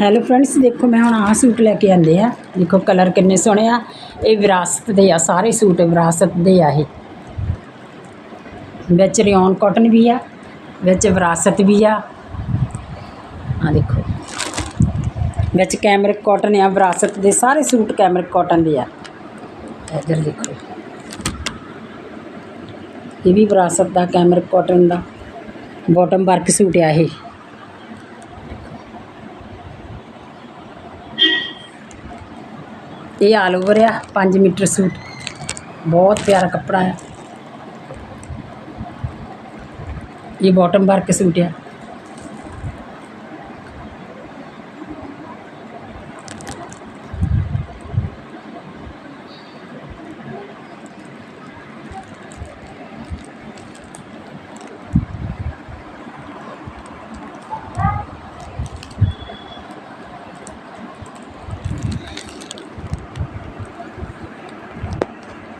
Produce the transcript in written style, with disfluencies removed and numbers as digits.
Hello friends, ਦੇਖੋ ਮੈਂ ਹੁਣ ਆਹ ਸੂਟ ਲੈ ਕੇ ਆਂਦੇ ਆ। ਦੇਖੋ ਕਲਰ ਕਿੰਨੇ ਸੋਹਣੇ ਆ। ਇਹ ਵਿਰਾਸਤ ਦੇ ਆ, ਸਾਰੇ ਸੂਟ ਵਿਰਾਸਤ ਦੇ ਆ। ਇਹ ਵਿੱਚ ਰਿਓਨ ਕਾਟਨ ਵੀ ਆ, ਵਿੱਚ ਵਿਰਾਸਤ ਵੀ ਆ। ਆ ਦੇਖੋ ਵਿੱਚ ਕੈਮਰਿਕ ਕਾਟਨ ਆ। ਵਿਰਾਸਤ ਦੇ ਸਾਰੇ ਸੂਟ ਕੈਮਰਿਕ ਕਾਟਨ ਦੇ ਆ। ਇੱਧਰ ਦੇਖੋ ਇਹ ਵੀ ਵਿਰਾਸਤ ਦਾ ਕੈਮਰਿਕ ਕਾਟਨ ਦਾ ਬੋਟਮ ਵਰਕ ਸੂਟ ਆ। ਇਹ ਆਲ ਓਵਰ ਆ 5 ਮੀਟਰ सूट, बहुत प्यारा कपड़ा है। ये बॉटम वर्क सूट है।